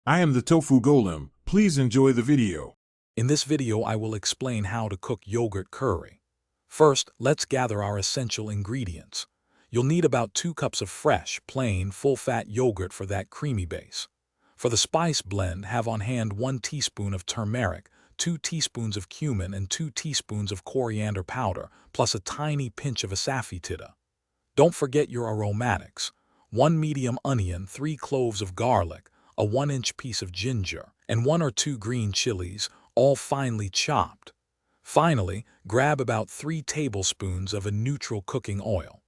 I am the tofu golem. Please enjoy the video. In this video, I will explain how to cook yogurt curry. First, let's gather our essential ingredients. You'll need about 2 cups of fresh, plain, full-fat yogurt for that creamy base. For the spice blend, have on hand 1 teaspoon of turmeric, 2 teaspoons of cumin, and 2 teaspoons of coriander powder, plus a tiny pinch of asafoetida. Don't forget your aromatics: 1 medium onion, 3 cloves of garlic, a 1-inch piece of ginger, and 1 or 2 green chilies, all finely chopped. Finally, grab about 3 tablespoons of a neutral cooking oil.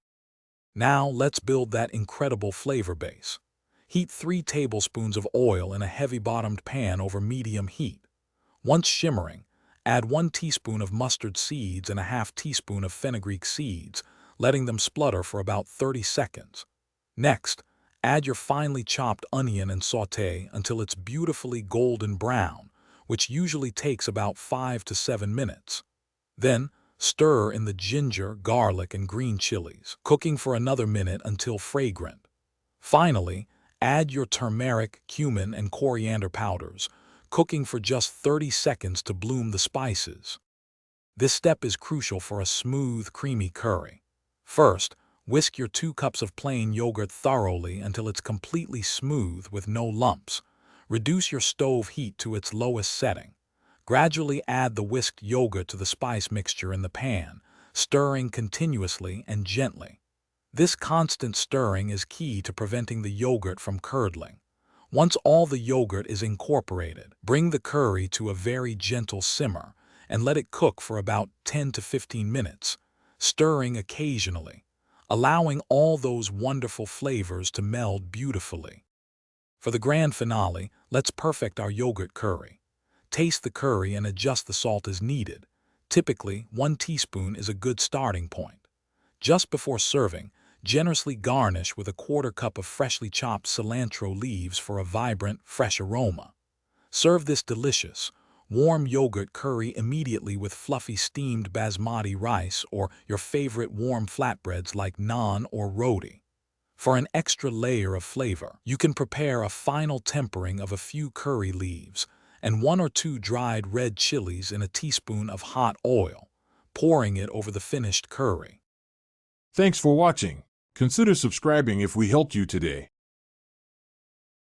Now let's build that incredible flavor base. Heat 3 tablespoons of oil in a heavy-bottomed pan over medium heat. Once shimmering, add 1 teaspoon of mustard seeds and a half teaspoon of fenugreek seeds, letting them splutter for about 30 seconds. Next, add your finely chopped onion and sauté until it's beautifully golden brown, which usually takes about 5 to 7 minutes. Then, stir in the ginger, garlic, and green chilies, cooking for another minute until fragrant. Finally, add your turmeric, cumin, and coriander powders, cooking for just 30 seconds to bloom the spices. This step is crucial for a smooth, creamy curry. First, whisk your 2 cups of plain yogurt thoroughly until it's completely smooth with no lumps. Reduce your stove heat to its lowest setting. Gradually add the whisked yogurt to the spice mixture in the pan, stirring continuously and gently. This constant stirring is key to preventing the yogurt from curdling. Once all the yogurt is incorporated, bring the curry to a very gentle simmer and let it cook for about 10 to 15 minutes, stirring occasionally, allowing all those wonderful flavors to meld beautifully. For the grand finale, let's perfect our yogurt curry. Taste the curry and adjust the salt as needed. Typically, 1 teaspoon is a good starting point. Just before serving, generously garnish with a 1/4 cup of freshly chopped cilantro leaves for a vibrant, fresh aroma. Serve this delicious, warm yogurt curry immediately with fluffy steamed basmati rice or your favorite warm flatbreads like naan or roti. For an extra layer of flavor, you can prepare a final tempering of a few curry leaves and 1 or 2 dried red chilies in a teaspoon of hot oil, pouring it over the finished curry. Thanks for watching. Consider subscribing if we helped you today.